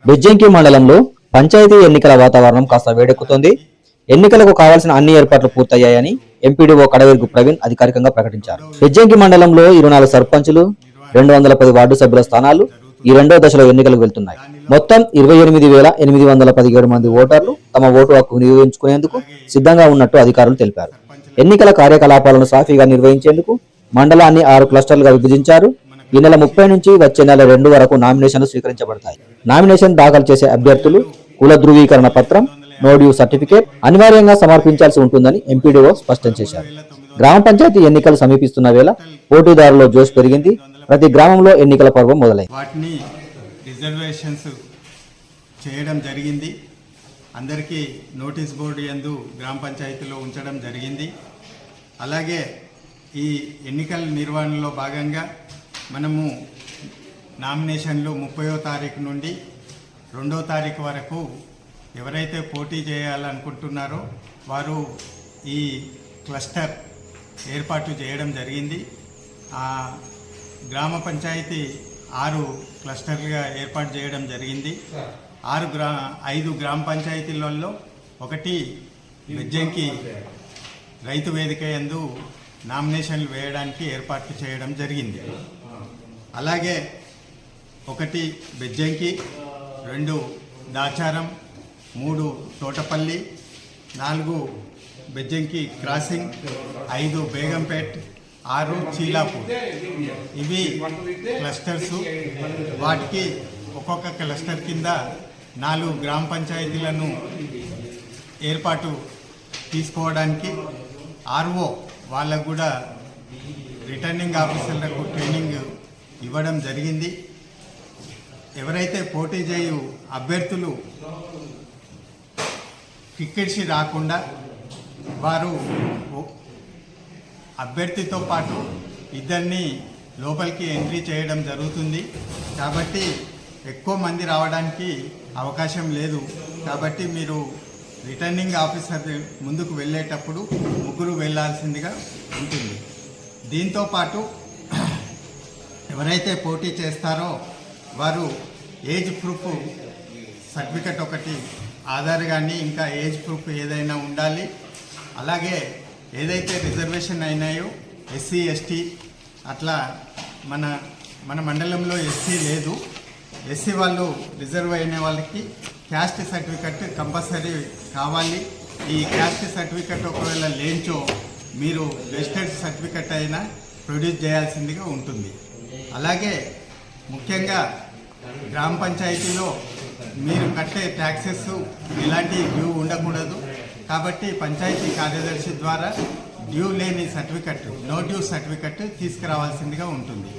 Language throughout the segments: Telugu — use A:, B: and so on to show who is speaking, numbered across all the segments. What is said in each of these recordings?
A: బెజ్జంకి మండలంలో పంచాయతీ ఎన్నికల వాతావరణం కాస్త వేడెక్కుతోంది. ఎన్నికలకు కావాల్సిన అన్ని ఏర్పాట్లు పూర్తయ్యాయని ఎంపీడీఓ కడవేర్గు ప్రవీణ్ అధికారికంగా ప్రకటించారు. బెజ్జంకి మండలంలో 24 సర్పంచులు, 210 వార్డు సభ్యుల స్థానాలు ఈ రెండో దశలో ఎన్నికలకు వెళ్తున్నాయి. మొత్తం 28,817 మంది ఓటర్లు తమ ఓటు హక్కు వినియోగించుకునేందుకు సిద్ధంగా ఉన్నట్టు అధికారులు తెలిపారు. ఎన్నికల కార్యకలాపాలను సాఫీగా నిర్వహించేందుకు మండలాన్ని 6 క్లస్టర్లుగా విభజించారు. ఈ నెల 30 నుంచి వచ్చే నెల 2 వరకు నామినేషన్లు స్వీకరించబడతాయి. నామినేషన్ దాఖలు చేసే అభ్యర్థులు కుల ధృవీకరణ పత్రం, నో డ్యూ సర్టిఫికేట్ అనివార్యంగా సమర్పించాల్సి ఉంటుందని ఎంపీడీఓ స్పష్టం చేశారు. గ్రామ పంచాయతీ ఎన్నికలు సమీపిస్తున్న వేళ పోటీదారుల్లో జోష్ పెరిగింది. ప్రతి గ్రామంలో ఎన్నికల పర్వం మొదలైంది.
B: వాటిని రిజర్వేషన్స్ చేయడం జరిగింది. అందరికీ నోటీస్ బోర్డు యందు గ్రామ పంచాయతీలో ఉంచడం జరిగింది. అలాగే ఈ ఎన్నికల నిర్వహణలో భాగంగా మనము నామినేషన్లు 30వ తారీఖు నుండి 2వ తారీఖు వరకు ఎవరైతే పోటీ చేయాలనుకుంటున్నారో వారు ఈ క్లస్టర్ ఏర్పాటు చేయడం జరిగింది. ఆ గ్రామ పంచాయతీ 6 క్లస్టర్లుగా ఏర్పాటు చేయడం జరిగింది. 5 గ్రామ పంచాయతీలలో ఒకటి బెజ్జంకి రైతు వేదిక యందు నామినేషన్లు వేయడానికి ఏర్పాట్లు చేయడం జరిగింది. అలాగే 1 బెజ్జంకి, 2 దాచారం, 3 తోటపల్లి, 4 బెజ్జంకి క్రాసింగ్, 5 బేగంపేట్, 6 చీలాపూర్. ఇవి క్లస్టర్స్. వాటికి ఒక్కొక్క క్లస్టర్ కింద 4 గ్రామ పంచాయతీలను ఏర్పాటు తీసుకోవడానికి ఆర్ఓ వాళ్ళకు కూడా రిటర్నింగ్ ఆఫీసర్లకు ట్రైనింగ్ ఇవ్వడం జరిగింది. ఎవరైతే పోటీ చేయు అభ్యర్థులు టికెట్స్ రాకుండా వారు అభ్యర్థితో పాటు ఇద్దరిని లోపలికి ఎంట్రీ చేయడం జరుగుతుంది. కాబట్టి ఎక్కువ మంది రావడానికి అవకాశం లేదు. కాబట్టి మీరు రిటర్నింగ్ ఆఫీసర్ ముందుకు వెళ్ళేటప్పుడు 3 వెళ్ళాల్సిందిగా ఉంటుంది. దీంతోపాటు ఎవరైతే పోటీ చేస్తారో వారు ఏజ్ ప్రూఫ్ సర్టిఫికెట్ ఒకటి, ఆధార్ కానీ ఇంకా ఏజ్ ప్రూఫ్ ఏదైనా ఉండాలి. అలాగే ఏదైతే రిజర్వేషన్ అయినాయో ఎస్సీ ఎస్టీ అట్లా మన మండలంలో ఎస్సీ లేదు. ఎస్సీ వాళ్ళు రిజర్వ్ అయిన వాళ్ళకి క్యాస్ట్ సర్టిఫికెట్ కంపల్సరీ కావాలి. ఈ క్యాస్ట్ సర్టిఫికెట్ ఒకవేళ లేంచో మీరు గెస్టెడ్ సర్టిఫికెట్ అయినా ప్రొడ్యూస్ చేయాల్సిందిగా ఉంటుంది. అలాగే ముఖ్యంగా గ్రామ పంచాయతీలో మీరు కట్టే ట్యాక్సెస్ ఎలాంటి డ్యూ ఉండకూడదు. కాబట్టి పంచాయతీ కార్యదర్శి ద్వారా డ్యూ లేని సర్టిఫికెట్, నో డ్యూ సర్టిఫికెట్ తీసుకురావాల్సిందిగా ఉంటుంది.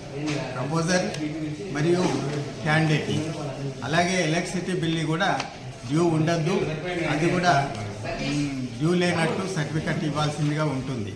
B: ప్రపోజల్ మరియు క్యాండిడేట్. అలాగే ఎలక్ట్రిసిటీ బిల్లు కూడా డ్యూ ఉండద్దు, అది కూడా డ్యూ లేనట్టు సర్టిఫికెట్ ఇవ్వాల్సిందిగా ఉంటుంది.